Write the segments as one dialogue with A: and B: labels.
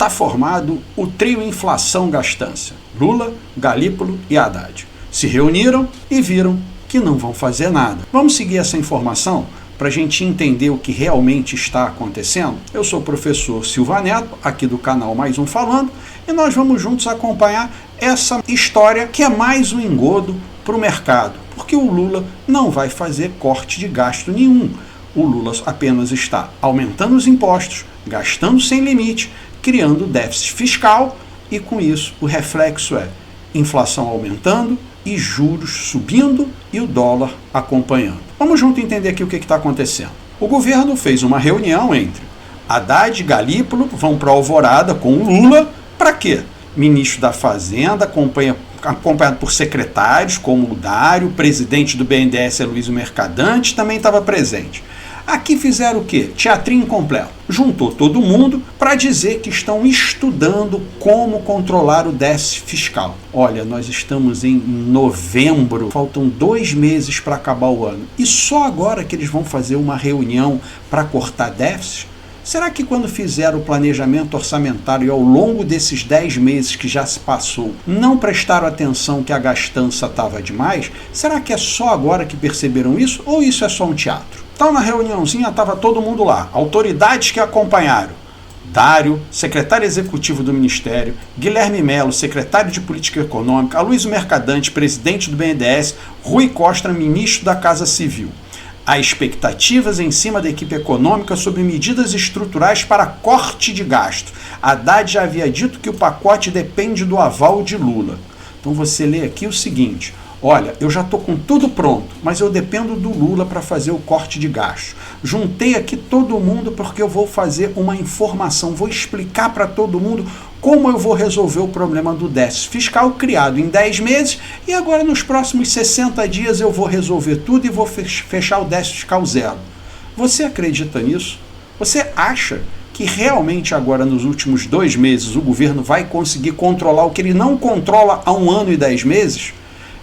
A: está formado o trio inflação-gastança. Lula, Galípolo e Haddad se reuniram e viram que não vão fazer nada. Vamos seguir essa informação para a gente entender o que realmente está acontecendo? Eu sou o professor Silva Neto, aqui do canal Mais Um Falando, e nós vamos juntos acompanhar essa história que é mais um engodo para o mercado, porque o Lula não vai fazer corte de gasto nenhum. O Lula apenas está aumentando os impostos, gastando sem limite, criando déficit fiscal e, com isso, o reflexo é inflação aumentando e juros subindo e o dólar acompanhando. Vamos junto entender aqui o que está acontecendo. O governo fez uma reunião entre Haddad e Galípolo, vão para a Alvorada com o Lula. Para quê? Ministro da Fazenda, acompanhado por secretários como o Dário, presidente do BNDES, Luiz Mercadante, também estava presente. Aqui fizeram o quê? Teatrinho completo. Juntou todo mundo para dizer que estão estudando como controlar o déficit fiscal. Olha, nós estamos em novembro, faltam 2 meses para acabar o ano. E só agora que eles vão fazer uma reunião para cortar déficit? Será que quando fizeram o planejamento orçamentário e ao longo desses 10 meses que já se passou, não prestaram atenção que a gastança estava demais? Será que é só agora que perceberam isso ou isso é só um teatro? Então, na reuniãozinha, estava todo mundo lá. Autoridades que acompanharam. Dário, secretário executivo do Ministério, Guilherme Melo, secretário de Política Econômica, Luiz Mercadante, presidente do BNDES, Rui Costa, ministro da Casa Civil. Há expectativas em cima da equipe econômica sobre medidas estruturais para corte de gasto. Haddad já havia dito que o pacote depende do aval de Lula. Então você lê aqui o seguinte: olha, eu já estou com tudo pronto, mas eu dependo do Lula para fazer o corte de gasto. Juntei aqui todo mundo porque eu vou fazer uma informação, vou explicar para todo mundo como eu vou resolver o problema do déficit fiscal criado em 10 meses e agora nos próximos 60 dias eu vou resolver tudo e vou fechar o déficit fiscal zero. Você acredita nisso? Você acha que realmente agora nos últimos 2 meses o governo vai conseguir controlar o que ele não controla há 1 ano e 10 meses?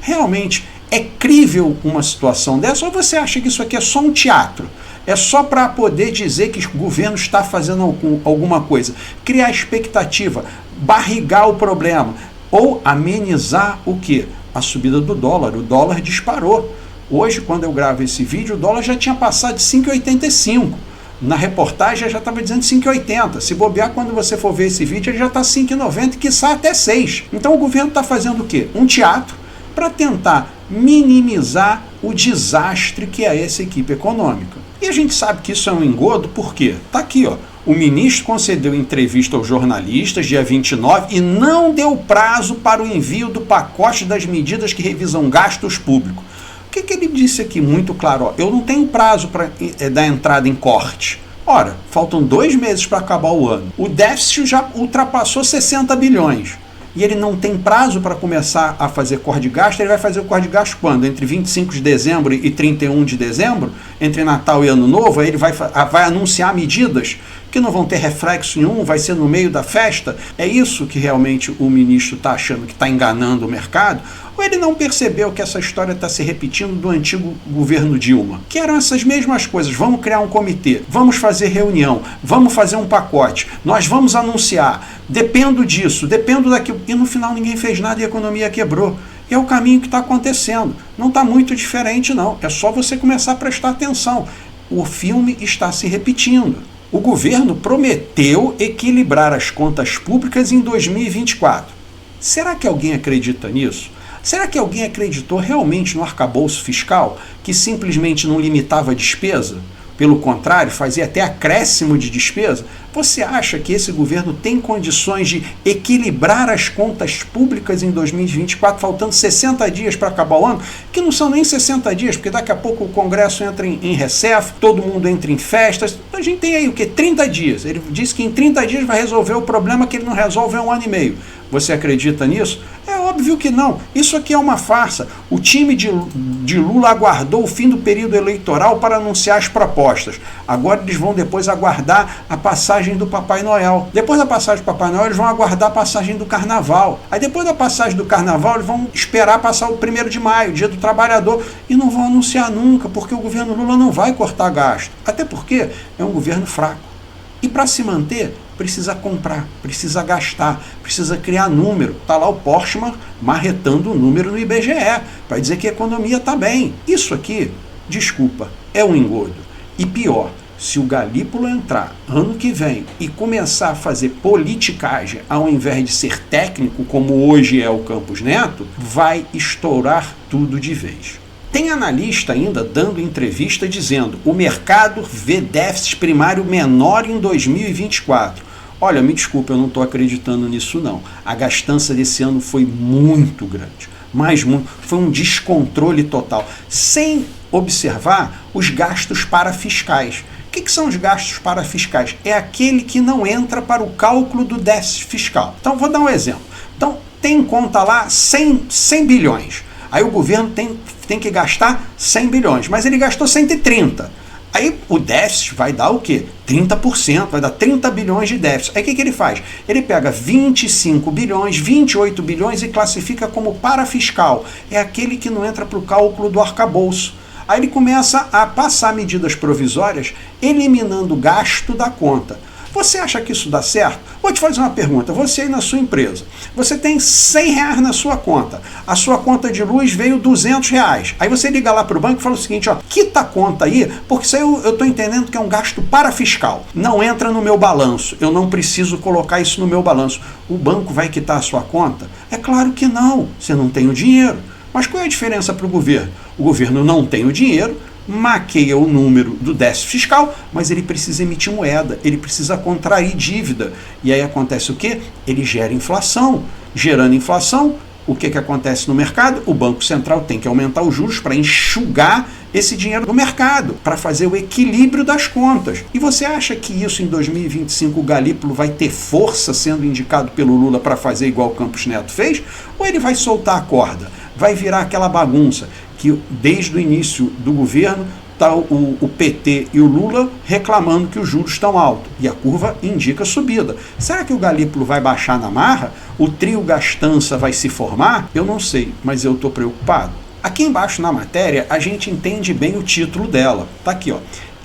A: Realmente é crível uma situação dessa ou você acha que isso aqui é só um teatro? É só para poder dizer que o governo está fazendo alguma coisa, criar expectativa, barrigar o problema ou amenizar o quê? A subida do dólar. O dólar disparou. Hoje, quando eu gravo esse vídeo, o dólar já tinha passado de 5,85. Na reportagem já estava dizendo 5,80. Se bobear, quando você for ver esse vídeo, ele já está 5,90 e quiçá até 6. Então o governo está fazendo o quê? Um teatro para tentar minimizar o desastre que é essa equipe econômica. E a gente sabe que isso é um engodo, por quê? Está aqui, ó. O ministro concedeu entrevista aos jornalistas dia 29 e não deu prazo para o envio do pacote das medidas que revisam gastos públicos. O que ele disse aqui muito claro? Ó, eu não tenho prazo para dar entrada em corte. Ora, faltam 2 meses para acabar o ano. O déficit já ultrapassou 60 bilhões. E ele não tem prazo para começar a fazer corte de gasto. Ele vai fazer o corte de gasto quando? Entre 25 de dezembro e 31 de dezembro? Entre Natal e Ano Novo? Aí ele vai anunciar medidas que não vão ter reflexo nenhum, vai ser no meio da festa? É isso que realmente o ministro está achando que está enganando o mercado? Ou ele não percebeu que essa história está se repetindo do antigo governo Dilma? Que eram essas mesmas coisas, vamos criar um comitê, vamos fazer reunião, vamos fazer um pacote, nós vamos anunciar, dependo disso, dependo daquilo, e no final ninguém fez nada e a economia quebrou. E é o caminho que está acontecendo, não está muito diferente não, é só você começar a prestar atenção, o filme está se repetindo. O governo prometeu equilibrar as contas públicas em 2024. Será que alguém acredita nisso? Será que alguém acreditou realmente no arcabouço fiscal, que simplesmente não limitava a despesa? Pelo contrário, fazia até acréscimo de despesa? Você acha que esse governo tem condições de equilibrar as contas públicas em 2024, faltando 60 dias para acabar o ano? Que não são nem 60 dias, porque daqui a pouco o Congresso entra em recesso, todo mundo entra em festas. A gente tem aí o quê? 30 dias. Ele disse que em 30 dias vai resolver o problema que ele não resolve há 1 ano e meio. Você acredita nisso? É óbvio que não. Isso aqui é uma farsa. O time de Lula aguardou o fim do período eleitoral para anunciar as propostas. Agora eles vão depois aguardar a passagem do Papai Noel. Depois da passagem do Papai Noel, eles vão aguardar a passagem do Carnaval. Aí depois da passagem do Carnaval, eles vão esperar passar o 1º de maio, Dia do Trabalhador, e não vão anunciar nunca, porque o governo Lula não vai cortar gasto. Até porque é um governo fraco. E para se manter, precisa comprar, precisa gastar, precisa criar número. Está lá o Portman marretando o número no IBGE para dizer que a economia está bem. Isso aqui, desculpa, é um engodo. E pior, se o Galípolo entrar ano que vem e começar a fazer politicagem ao invés de ser técnico, como hoje é o Campos Neto, vai estourar tudo de vez. Tem analista ainda dando entrevista dizendo: o mercado vê déficit primário menor em 2024. Olha, me desculpa, eu não estou acreditando nisso não. A gastança desse ano foi muito grande, mas muito, foi um descontrole total, sem observar os gastos parafiscais. O que são os gastos parafiscais? É aquele que não entra para o cálculo do déficit fiscal. Então, vou dar um exemplo. Então, tem em conta lá 100 bilhões. Aí o governo tem que gastar 100 bilhões, mas ele gastou 130. Aí o déficit vai dar o quê? 30%, vai dar 30 bilhões de déficit. Aí o que ele faz? Ele pega 25 bilhões, 28 bilhões e classifica como parafiscal. É aquele que não entra para o cálculo do arcabouço. Aí ele começa a passar medidas provisórias, eliminando o gasto da conta. Você acha que isso dá certo? Vou te fazer uma pergunta. Você aí na sua empresa, você tem 100 reais na sua conta. A sua conta de luz veio 200 reais. Aí você liga lá para o banco e fala o seguinte, ó, quita a conta aí, porque isso aí eu estou entendendo que é um gasto parafiscal. Não entra no meu balanço. Eu não preciso colocar isso no meu balanço. O banco vai quitar a sua conta? É claro que não. Você não tem o dinheiro. Mas qual é a diferença para o governo? O governo não tem o dinheiro, maqueia o número do déficit fiscal, mas ele precisa emitir moeda, ele precisa contrair dívida. E aí acontece o quê? Ele gera inflação. Gerando inflação, o que acontece no mercado? O Banco Central tem que aumentar os juros para enxugar esse dinheiro do mercado, para fazer o equilíbrio das contas. E você acha que isso em 2025 o Galípolo vai ter força sendo indicado pelo Lula para fazer igual o Campos Neto fez? Ou ele vai soltar a corda? Vai virar aquela bagunça que desde o início do governo está o PT e o Lula reclamando que os juros estão altos e a curva indica subida. Será que o Galípolo vai baixar na marra? O trio gastança vai se formar? Eu não sei, mas eu estou preocupado. Aqui embaixo na matéria a gente entende bem o título dela. Está aqui, ó.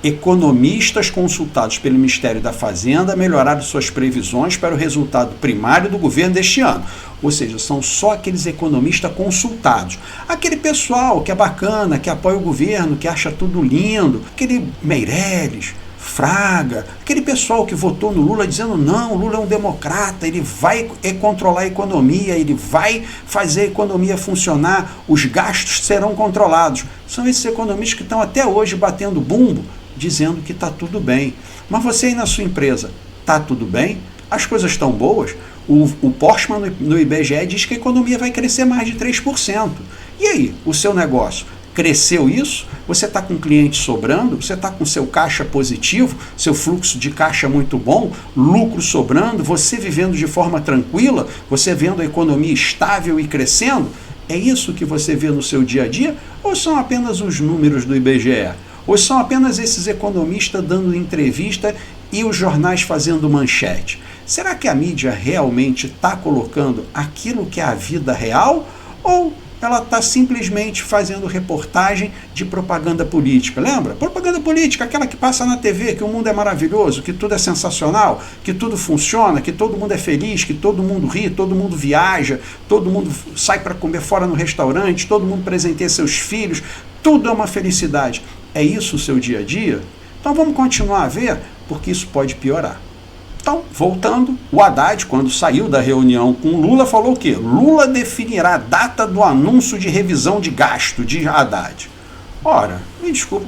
A: Economistas consultados pelo Ministério da Fazenda melhoraram suas previsões para o resultado primário do governo deste ano. Ou seja, são só aqueles economistas consultados. Aquele pessoal que é bacana, que apoia o governo, que acha tudo lindo, aquele Meirelles, Fraga, aquele pessoal que votou no Lula dizendo não, o Lula é um democrata, ele vai controlar a economia, ele vai fazer a economia funcionar, os gastos serão controlados. São esses economistas que estão até hoje batendo bumbo, dizendo que está tudo bem. Mas você aí na sua empresa, está tudo bem? As coisas estão boas? O Portman no IBGE diz que a economia vai crescer mais de 3%. E aí, o seu negócio? Cresceu isso? Você está com cliente sobrando? Você está com seu caixa positivo? Seu fluxo de caixa muito bom? Lucro sobrando? Você vivendo de forma tranquila? Você vendo a economia estável e crescendo? É isso que você vê no seu dia a dia? Ou são apenas os números do IBGE? Ou são apenas esses economistas dando entrevista e os jornais fazendo manchete? Será que a mídia realmente está colocando aquilo que é a vida real? Ou ela está simplesmente fazendo reportagem de propaganda política? Lembra? Propaganda política, aquela que passa na TV, que o mundo é maravilhoso, que tudo é sensacional, que tudo funciona, que todo mundo é feliz, que todo mundo ri, todo mundo viaja, todo mundo sai para comer fora no restaurante, todo mundo presenteia seus filhos, tudo é uma felicidade. É isso o seu dia a dia? Então vamos continuar a ver, porque isso pode piorar. Então, voltando, o Haddad, quando saiu da reunião com o Lula, falou o quê? Lula definirá a data do anúncio de revisão de gasto, diz Haddad. Ora, me desculpa,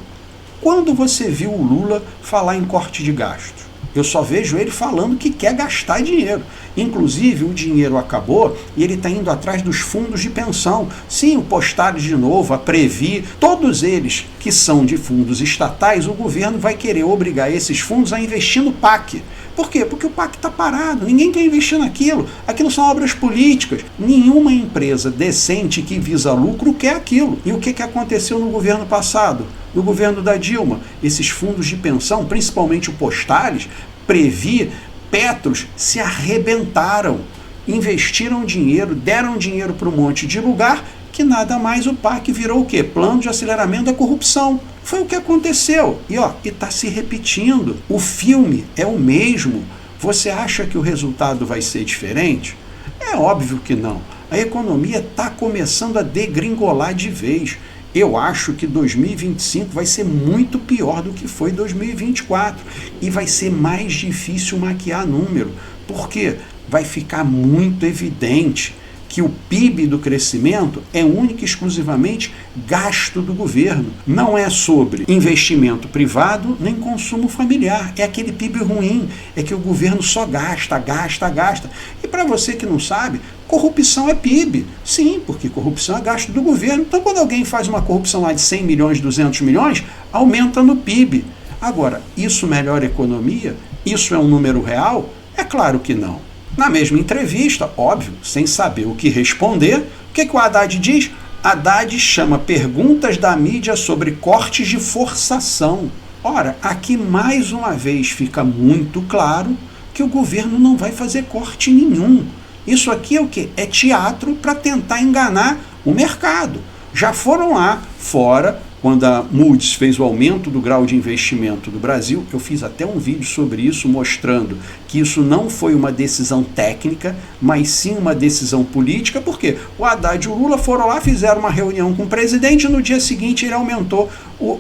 A: quando você viu o Lula falar em corte de gasto? Eu só vejo ele falando que quer gastar dinheiro. Inclusive, o dinheiro acabou e ele está indo atrás dos fundos de pensão. Sim, o Postales de novo, a Previ, todos eles que são de fundos estatais, o governo vai querer obrigar esses fundos a investir no PAC. Por quê? Porque o PAC está parado, ninguém quer investir naquilo. Aquilo são obras políticas. Nenhuma empresa decente que visa lucro quer aquilo. E o que aconteceu no governo passado? No governo da Dilma? Esses fundos de pensão, principalmente o Postales, Previ, Petros, se arrebentaram. Investiram dinheiro, deram dinheiro para um monte de lugar, que nada mais o PAC virou o quê? Plano de aceleramento da corrupção. Foi o que aconteceu. E está se repetindo. O filme é o mesmo. Você acha que o resultado vai ser diferente? É óbvio que não. A economia está começando a degringolar de vez. Eu acho que 2025 vai ser muito pior do que foi 2024 e vai ser mais difícil maquiar número, porque vai ficar muito evidente que o PIB do crescimento é único e exclusivamente gasto do governo. Não é sobre investimento privado nem consumo familiar. É aquele PIB ruim, é que o governo só gasta, gasta, gasta. E para você que não sabe, corrupção é PIB. Sim, porque corrupção é gasto do governo. Então quando alguém faz uma corrupção lá de 100 milhões, 200 milhões, aumenta no PIB. Agora, isso melhora a economia? Isso é um número real? É claro que não. Na mesma entrevista, óbvio, sem saber o que responder, o que o Haddad diz? Haddad chama perguntas da mídia sobre cortes de forçação. Ora, aqui mais uma vez fica muito claro que o governo não vai fazer corte nenhum. Isso aqui é o quê? É teatro para tentar enganar o mercado. Já foram lá fora, quando a Moody's fez o aumento do grau de investimento do Brasil, eu fiz até um vídeo sobre isso, mostrando que isso não foi uma decisão técnica, mas sim uma decisão política, porque o Haddad e o Lula foram lá, fizeram uma reunião com o presidente e no dia seguinte ele aumentou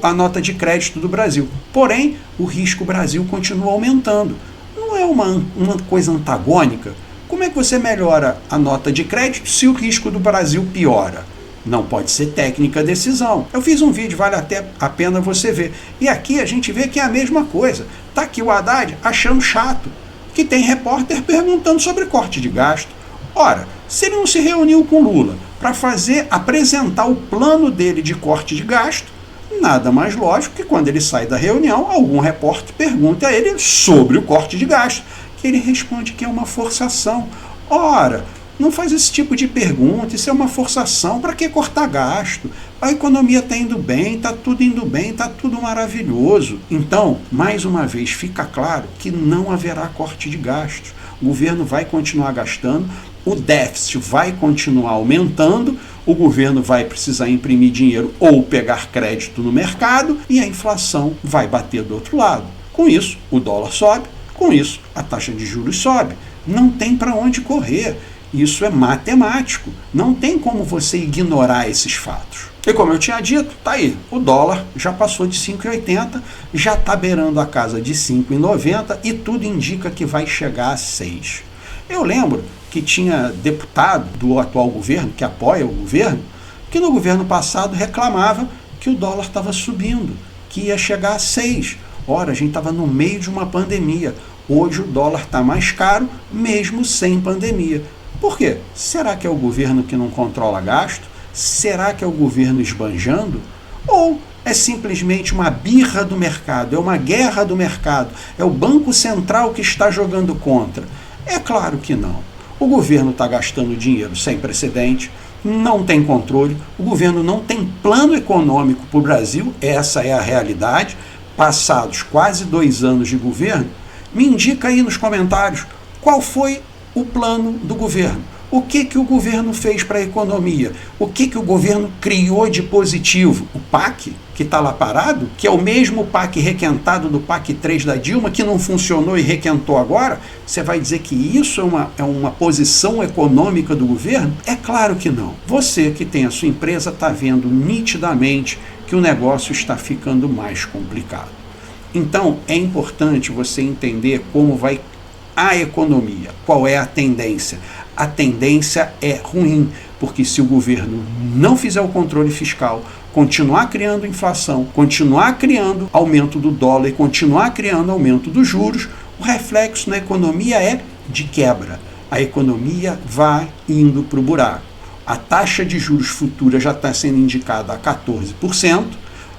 A: a nota de crédito do Brasil. Porém, o risco Brasil continua aumentando. Não é uma coisa antagônica? Como é que você melhora a nota de crédito se o risco do Brasil piora? Não pode ser técnica a decisão. Eu fiz um vídeo, vale até a pena você ver. E aqui a gente vê que é a mesma coisa. Está aqui o Haddad achando chato que tem repórter perguntando sobre corte de gasto. Ora, se ele não se reuniu com Lula para apresentar o plano dele de corte de gasto, nada mais lógico que quando ele sai da reunião, algum repórter pergunta a ele sobre o corte de gasto, que ele responde que é uma forçação. Ora, não faz esse tipo de pergunta, isso é uma forçação. Para que cortar gasto? A economia está indo bem, está tudo indo bem, está tudo maravilhoso. Então, mais uma vez, fica claro que não haverá corte de gastos. O governo vai continuar gastando, o déficit vai continuar aumentando, o governo vai precisar imprimir dinheiro ou pegar crédito no mercado e a inflação vai bater do outro lado. Com isso, o dólar sobe, com isso, a taxa de juros sobe. Não tem para onde correr. Isso é matemático. Não tem como você ignorar esses fatos. E como eu tinha dito, tá aí. O dólar já passou de 5,80, já está beirando a casa de 5,90 e tudo indica que vai chegar a 6. Eu lembro que tinha deputado do atual governo, que apoia o governo, que no governo passado reclamava que o dólar estava subindo, que ia chegar a 6. Ora, a gente estava no meio de uma pandemia. Hoje o dólar está mais caro, mesmo sem pandemia. Por quê? Será que é o governo que não controla gasto? Será que é o governo esbanjando? Ou é simplesmente uma birra do mercado, é uma guerra do mercado, é o Banco Central que está jogando contra? É claro que não. O governo está gastando dinheiro sem precedente, não tem controle, o governo não tem plano econômico para o Brasil, essa é a realidade. Passados quase 2 anos de governo, me indica aí nos comentários qual foi o plano do governo. O que o governo fez para a economia? O que o governo criou de positivo? O PAC, que está lá parado, que é o mesmo PAC requentado do PAC 3 da Dilma, que não funcionou e requentou agora? Você vai dizer que isso é uma posição econômica do governo? É claro que não. Você que tem a sua empresa está vendo nitidamente que o negócio está ficando mais complicado. Então, é importante você entender como vai a economia, qual é a tendência. A tendência é ruim, porque se o governo não fizer o controle fiscal, continuar criando inflação, continuar criando aumento do dólar e continuar criando aumento dos juros, o reflexo na economia é de quebra. A economia vai indo para o buraco. A taxa de juros futura já está sendo indicada a 14%,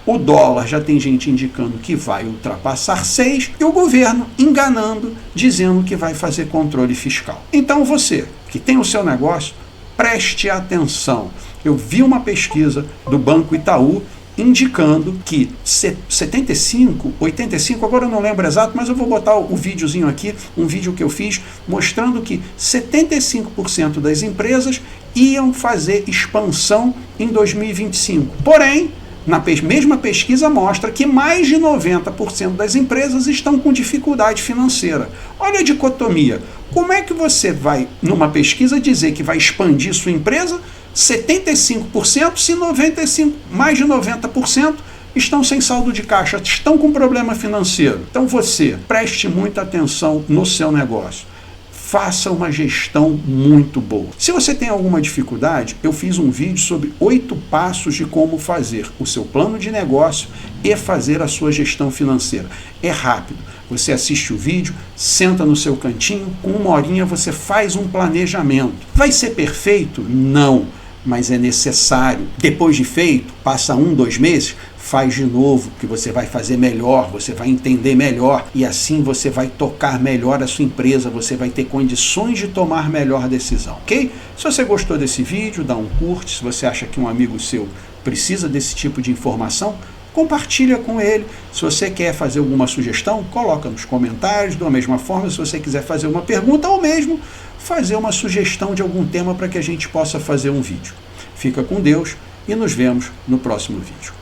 A: o dólar já tem gente indicando que vai ultrapassar 6%, e o governo enganando, dizendo que vai fazer controle fiscal. Então você, que tem o seu negócio, preste atenção. Eu vi uma pesquisa do Banco Itaú indicando que 75, 85, agora eu não lembro exato, mas eu vou botar o videozinho aqui, um vídeo que eu fiz, mostrando que 75% das empresas iam fazer expansão em 2025. Porém, mesma pesquisa mostra que mais de 90% das empresas estão com dificuldade financeira. Olha a dicotomia. Como é que você vai, numa pesquisa, dizer que vai expandir sua empresa 75% se mais de 90% estão sem saldo de caixa, estão com problema financeiro? Então você preste muita atenção no seu negócio. Faça uma gestão muito boa. Se você tem alguma dificuldade, eu fiz um vídeo sobre 8 passos de como fazer o seu plano de negócio e fazer a sua gestão financeira. É rápido. Você assiste o vídeo, senta no seu cantinho, com 1 horinha você faz um planejamento. Vai ser perfeito? Não, mas é necessário. Depois de feito, passa 1, 2 meses, faz de novo, que você vai fazer melhor, você vai entender melhor e assim você vai tocar melhor a sua empresa, você vai ter condições de tomar melhor decisão, ok? Se você gostou desse vídeo, dá um curte. Se você acha que um amigo seu precisa desse tipo de informação, compartilha com ele. Se você quer fazer alguma sugestão, coloca nos comentários. Da mesma forma, se você quiser fazer uma pergunta ou mesmo fazer uma sugestão de algum tema para que a gente possa fazer um vídeo. Fica com Deus e nos vemos no próximo vídeo.